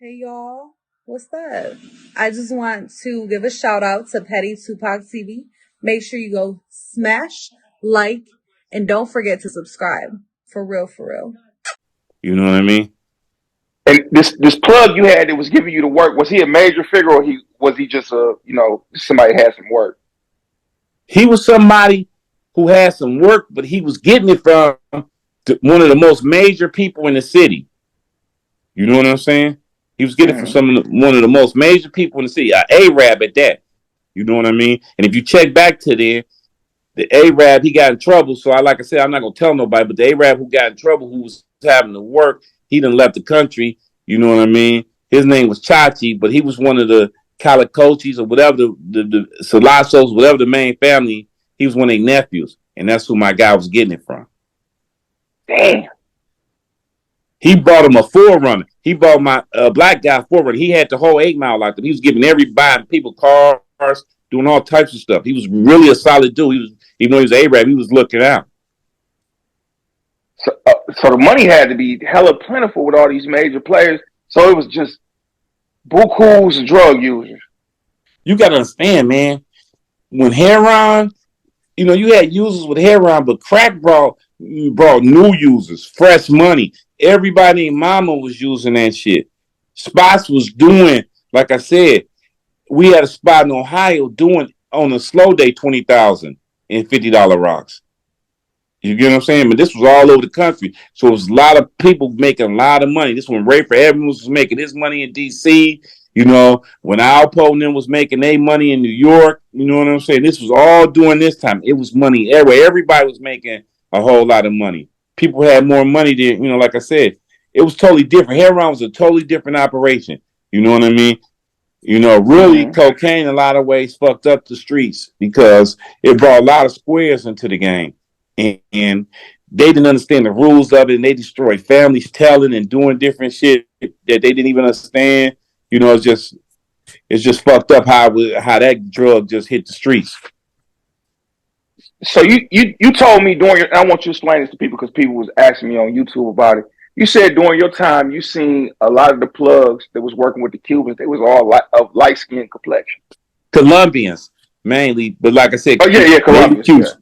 Hey y'all, what's up? I just want to give a shout out to Petty Tupac TV. Make sure you go smash, like, and don't forget to subscribe. For real, for real. You know what I mean? And this plug you had that was giving you the work, was he a major figure or he just a somebody had some work? He was somebody who had some work, but he was getting it from one of the most major people in the city. You know what I'm saying? He was getting it from Mm-hmm. one of the most major people in the city, a Arab at that. You know what I mean? And if you check back to there, the Arab he got in trouble. So like I said, I'm not gonna tell nobody, but the Arab who got in trouble, who was having to work, he done left the country. You know what I mean? His name was Chachi, but he was one of the Calicochis or whatever the Salasos, whatever the main family. He was one of their nephews, and that's who my guy was getting it from. Damn. He bought him a forerunner. He bought my black guy forerunner. He had the whole 8 Mile like that. He was giving everybody people cars, doing all types of stuff. He was really a solid dude. He was, even though he was an Arab, he was looking out. So the money had to be hella plentiful with all these major players. So it was just bukus and drug users. You got to understand, man. When heroin, you had users with heroin, but crack brought new users, fresh money. Everybody in Mama was using that shit. Spots was doing, like I said, we had a spot in Ohio doing on a slow day 20,000 and $50 rocks. You get what I'm saying? But this was all over the country. So it was a lot of people making a lot of money. This when Ray for Evans was making his money in DC. When Alpo and them was making their money in New York, you know what I'm saying? This was all during this time. It was money everywhere. Everybody was making a whole lot of money. People had more money than, like I said, it was totally different. Heroin was a totally different operation. You know what I mean? Really, Mm-hmm. cocaine in a lot of ways fucked up the streets because it brought a lot of squares into the game. And they didn't understand the rules of it, and they destroyed families telling and doing different shit that they didn't even understand. It's just fucked up how that drug just hit the streets. So you told me during your, I want you to explain this to people because people was asking me on YouTube about it. You said during your time you seen a lot of the plugs that was working with the Cubans. They was all of light skin complexion. Colombians mainly, but like I said, Oh yeah, yeah, maybe Colombians. Yeah. Cubans.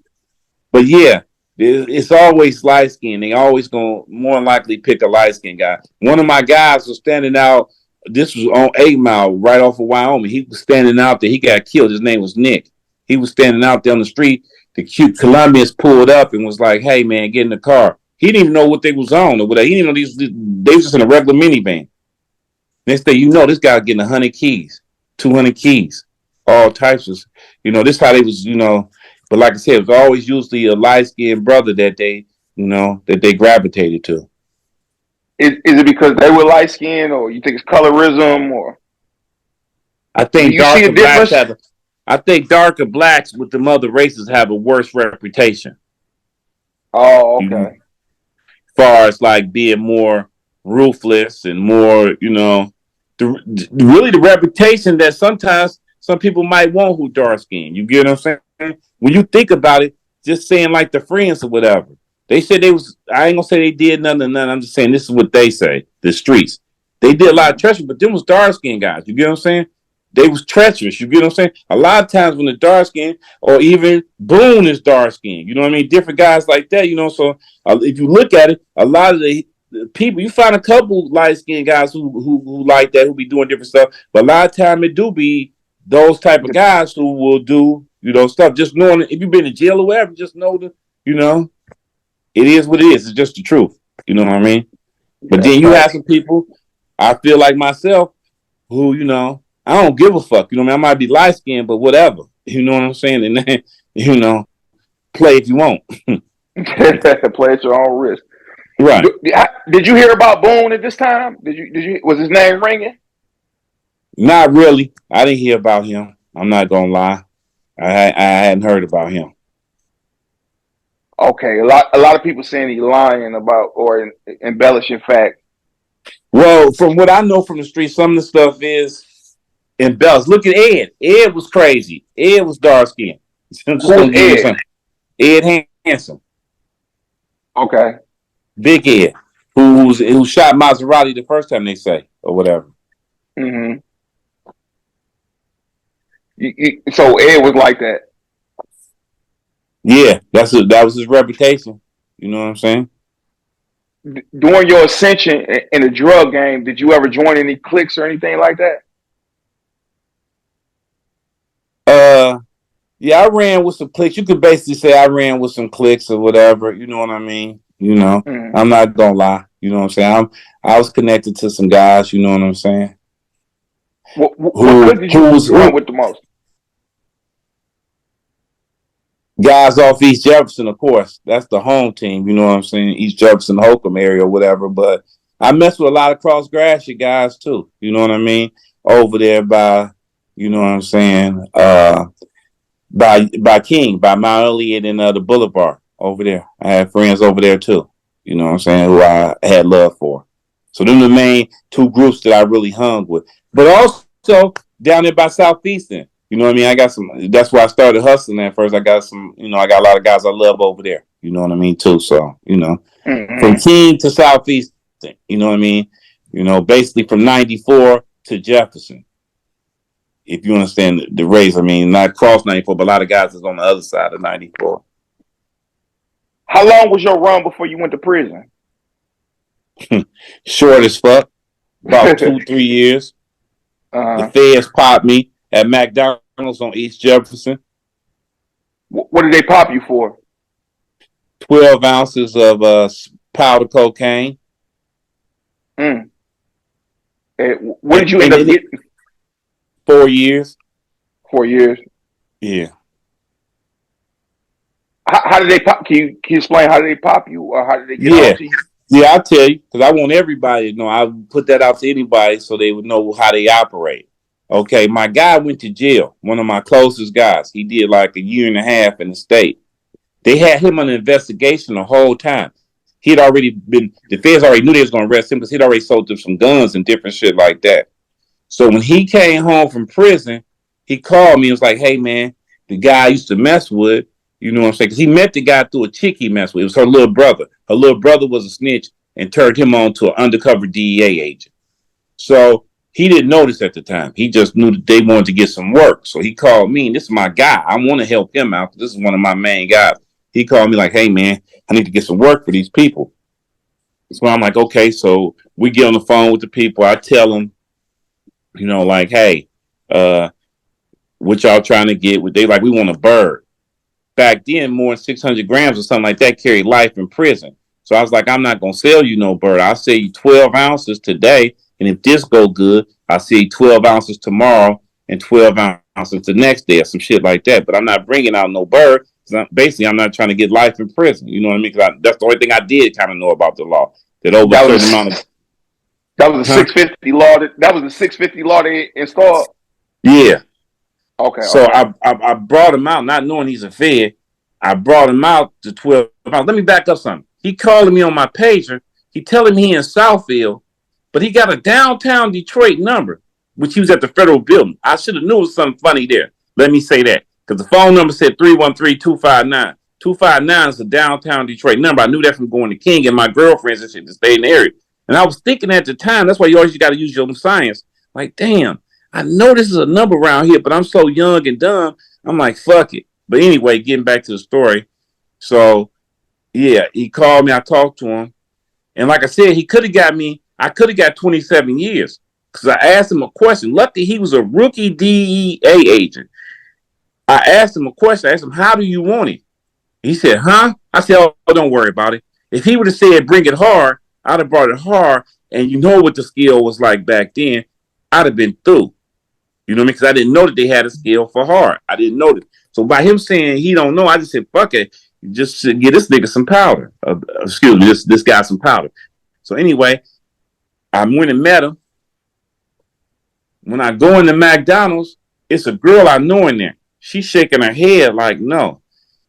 But yeah, it's always light skin. They always gonna more than likely pick a light skin guy. One of my guys was standing out. This was on 8 Mile, right off of Wyoming. He was standing out there. He got killed. His name was Nick. He was standing out there on the street. The cute Colombians pulled up and was like, "Hey man, get in the car." He didn't even know what they was on or whatever. He didn't know these. They was just in a regular minivan. Next thing you know, this guy getting 100 keys, 200 keys, all types of. This how they was. But like I said, it was always usually a light skinned brother that they gravitated to. Is it because they were light skinned or you think it's colorism or I do think you see a darker blacks difference? have. I think darker blacks with the other races have a worse reputation. Oh, As okay. far as like being more ruthless and more, really the reputation that sometimes some people might want who dark skinned. You get what I'm saying? When you think about it, just saying like the friends or whatever. They said they was. I ain't gonna say they did nothing. I'm just saying this is what they say. The streets. They did a lot of Mm-hmm. treachery, but them was dark skinned guys. You get what I'm saying? They was treacherous. You get what I'm saying? A lot of times when the dark skin or even Boone is dark skin. You know what I mean? Different guys like that. So if you look at it, a lot of the people you find a couple light skinned guys who like that, who be doing different stuff, but a lot of time it do be those type of guys who will do stuff. Just knowing if you've been in jail or whatever, just know that you know it is what it is. It's just the truth. You know what I mean? But Yeah, then you have facts. some people. I feel like myself who I don't give a fuck. I might be light skinned, but whatever. You know what I'm saying? And then you know play if you want. Play at your own risk. Right. Did you hear about Boone at this time? Did you was his name ringing? Not really. I didn't hear about him. I'm not gonna lie. I hadn't heard about him. Okay, a lot of people saying he's lying about or embellishing fact. Well, from what I know from the street, some of the stuff is embellished. Look at Ed. Ed was crazy. Ed was dark skinned. I'm just Who's gonna give you Ed? something. Ed Handsome, Okay. Big Ed, who shot Maserati the first time they say or whatever. Mm-hmm. So Ed was like that. Yeah, that was his reputation. You know what I'm saying? During your ascension in the drug game, did you ever join any cliques or anything like that? Uh, yeah, I ran with some clicks. You could basically say I ran with some clicks or whatever. You know what I mean? You know, Mm. I'm not gonna lie. You know what I'm saying? I was connected to some guys. You know what I'm saying? What clique did you Who run with the most? guys off East Jefferson, of course. That's the home team. You know what I'm saying? East Jefferson, Holcomb area or whatever. But I mess with a lot of cross grassy guys too. You know what I mean? Over there by, you know what I'm saying? By King, by Mount Elliott and the Boulevard over there. I had friends over there too. You know what I'm saying? Who I had love for. So them the main two groups that I really hung with. But also down there by Southeastern. You know what I mean? I got some. That's where I started hustling at first. I got some. You know, I got a lot of guys I love over there. You know what I mean too. So from Mm-hmm. King to Southeastern. You know what I mean? Basically from '94 to Jefferson, if you understand the race. I mean, not cross 94, but a lot of guys is on the other side of 94. How long was your run before you went to prison? Short as fuck, about 2, 3 years. The Uh-huh. feds popped me at McDonald's on East Jefferson. What did they pop you for? 12 ounces of powder cocaine. Mm. What And, did you end and up in getting? 4 years. 4 years. Yeah. How did they pop? Can you explain how did they pop you, or how did they get on Yeah. to you? Yeah, I'll tell you, because I want everybody to know. I put that out to anybody so they would know how they operate. Okay, my guy went to jail, one of my closest guys. He did like a year and a half in the state. They had him on an investigation the whole time. He'd already been, the feds already knew they was going to arrest him because he'd already sold them some guns and different shit like that. So when he came home from prison, he called me and was like, hey, man, the guy I used to mess with, you know what I'm saying? Because he met the guy through a chick he messed with. It was her little brother. Her little brother was a snitch and turned him on to an undercover DEA agent. So he didn't notice at the time. He just knew that they wanted to get some work. So he called me, and this is my guy. I want to help him out. This is one of my main guys. He called me like, hey, man, I need to get some work for these people. So I'm like, okay. So we get on the phone with the people. I tell them, like, hey, uh, what y'all trying to get? They like, we want a bird. Back then, more than 600 grams or something like that carried life in prison. So I was like, I'm not going to sell you no bird. I'll sell you 12 ounces today. And if this go good, I'll sell you 12 ounces tomorrow and 12 ounces the next day or some shit like that. But I'm not bringing out no bird. Basically, I'm not trying to get life in prison. You know what I mean? Because that's the only thing I did kind of know about the law. That over a That certain was amount of, that was a huh? 650 law. That was the 650 law they installed. Yeah. Okay, So okay. I brought him out, not knowing he's a fed. I brought him out to 12 pounds. Let me back up something. He calling me on my pager. He telling me he in Southfield, but he got a downtown Detroit number, which he was at the federal building. I should have knew it was something funny there. Let me say that. Because the phone number said 313-259. 259 is a downtown Detroit number. I knew that from going to King and my girlfriends and shit to stay in the area. And I was thinking at the time, that's why you always got to use your own science. Like, damn, I know this is a number around here, but I'm so young and dumb. I'm like, fuck it. But anyway, getting back to the story. So, yeah, he called me. I talked to him. And like I said, he could have got me, I could have got 27 years because I asked him a question. Lucky he was a rookie DEA agent. I asked him a question. I asked him, how do you want it? He said, huh? I said, oh, don't worry about it. If he would have said, bring it hard, I'd have brought it hard. And you know what the skill was like back then. I'd have been through. You know what I mean? Because I didn't know that they had a scale for hard. I didn't know that. So by him saying he don't know, I just said, fuck it. Just get this nigga some powder. Excuse me, this guy some powder. So anyway, I went and met him. When I go into McDonald's, it's a girl I know in there. She's shaking her head like, no.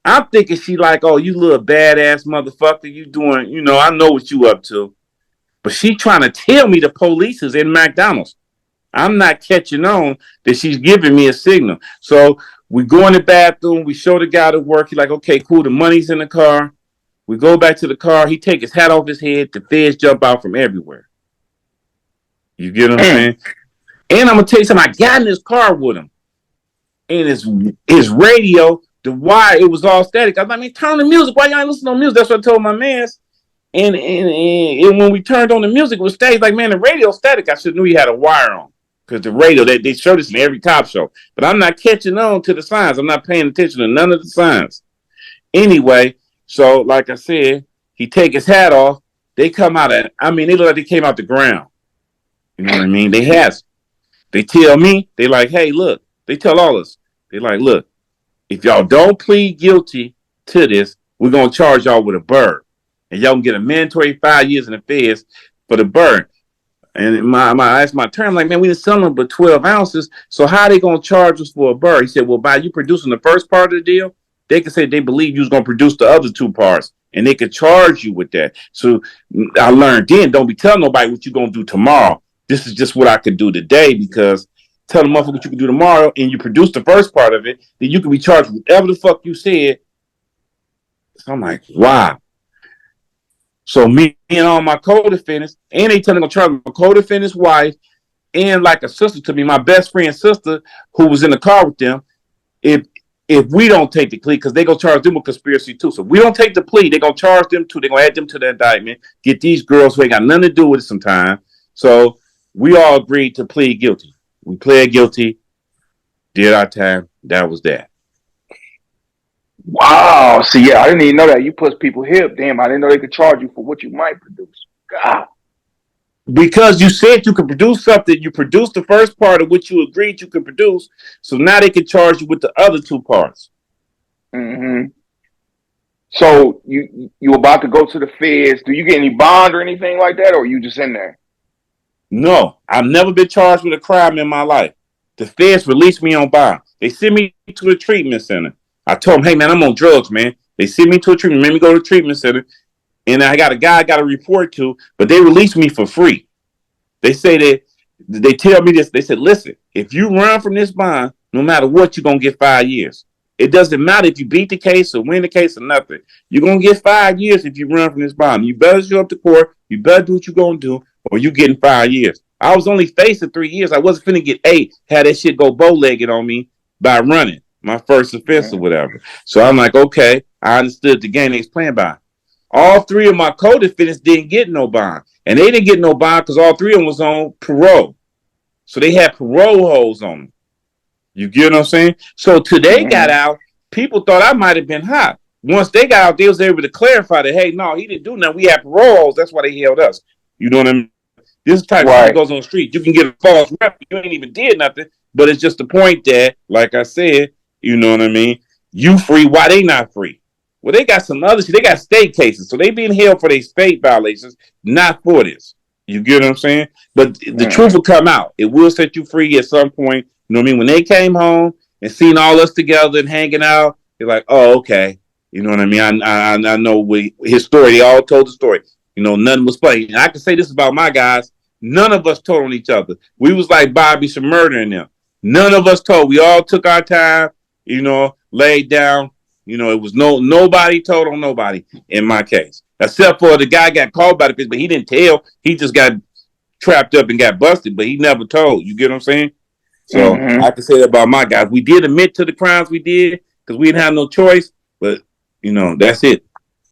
I'm thinking she like, oh, you little badass motherfucker. You doing, I know what you up to. But she trying to tell me the police is in McDonald's. I'm not catching on that she's giving me a signal. So we go in the bathroom. We show the guy to work. He's like, okay, cool. The money's in the car. We go back to the car. He take his hat off his head. The feds jump out from everywhere. You get what I'm Mm. saying? And I'm gonna tell you something. I got in this car with him, and his radio, the wire, it was all static. I was like, man, turn on the music. Why y'all ain't listening to music? That's what I told my man. And when we turned on the music, it was static. Like, man, the radio static. I should knew he had a wire on. Because the radio, they showed us in every cop show. But I'm not catching on to the signs. I'm not paying attention to none of the signs. Anyway, so like I said, he take his hat off. They come out they look like they came out the ground. You know what I mean? They tell me, they like, hey, look. They tell all us. They like, look, if y'all don't plead guilty to this, we're going to charge y'all with a bird. And y'all can get a mandatory 5 years in the feds for the bird. And I asked my attorney, I'm like, man, we didn't sell them but 12 ounces. So how are they going to charge us for a bird? He said, well, by you producing the first part of the deal, they could say they believe you was going to produce the other two parts. And they could charge you with that. So I learned then, don't be telling nobody what you're going to do tomorrow. This is just what I could do today, because tell the motherfucker what you can do tomorrow and you produce the first part of it, then you can be charged with whatever the fuck you said. So I'm like, wow. So me and all my co-defendants, and they telling me to charge my co-defendant's wife and like a sister to me, my best friend's sister, who was in the car with them, if we don't take the plea, because they gonna charge them with conspiracy too. So if we don't take the plea, they gonna charge them too. They gonna add them to the indictment, get these girls who ain't got nothing to do with it sometime. So we all agreed to plead guilty. We pled guilty, did our time. That was that. Wow. See, yeah, I didn't even know that. You push people hip. Damn, I didn't know they could charge you for what you might produce. God. Because you said you could produce something, you produced the first part of what you agreed you could produce. So now they can charge you with the other two parts. Mm-hmm. So you about to go to the feds? Do you get any bond or anything like that, or are you just in there? No, I've never been charged with a crime in my life. The feds released me on bond. They sent me to a treatment center. I told them, hey, man, I'm on drugs, man. They sent me to a treatment, made me go to a treatment center. And I got a guy I got to report to, but they released me for free. They say that, they tell me this. They said, listen, if you run from this bond, no matter what, you're going to get 5 years. It doesn't matter if you beat the case or win the case or nothing. You're going to get 5 years if you run from this bond. You better show up to court. You better do what you're going to do, or you getting 5 years. I was only facing 3 years. I wasn't finna get 8, had that shit go bow-legged on me by running my first offense or whatever. So I'm like, okay, I understood the game they was playing by. All 3 of my co-defendants didn't get no bond. And they didn't get no bond because all 3 of them was on parole. So they had parole holds on them. You get what I'm saying? So till they got out, people thought I might have been hot. Once they got out, they was able to clarify that, hey, no, he didn't do nothing. We had parole holds. That's why they held us. You know what I mean? This type of shit that goes on the street. You can get a false rep. You ain't even did nothing. But it's just the point that, like I said, you know what I mean? You free. Why they not free? Well, they got some other shit. They got state cases. So they being held for their state violations, not for this. You get what I'm saying? But the truth will come out. It will set you free at some point. You know what I mean? When they came home and seen all us together and hanging out, they're like, oh, okay. You know what I mean? I know his story. They all told the story. You know, nothing was funny. And I can say this about my guys. None of us told on each other. We was like Bobby Shmurda and them. None of us told. We all took our time, you know, laid down. You know, it was nobody told on nobody in my case. Except for the guy got called by the police, but he didn't tell. He just got trapped up and got busted, but he never told. You get what I'm saying? So I can say that about my guys. We did admit to the crimes we did because we didn't have no choice, but, you know, that's it.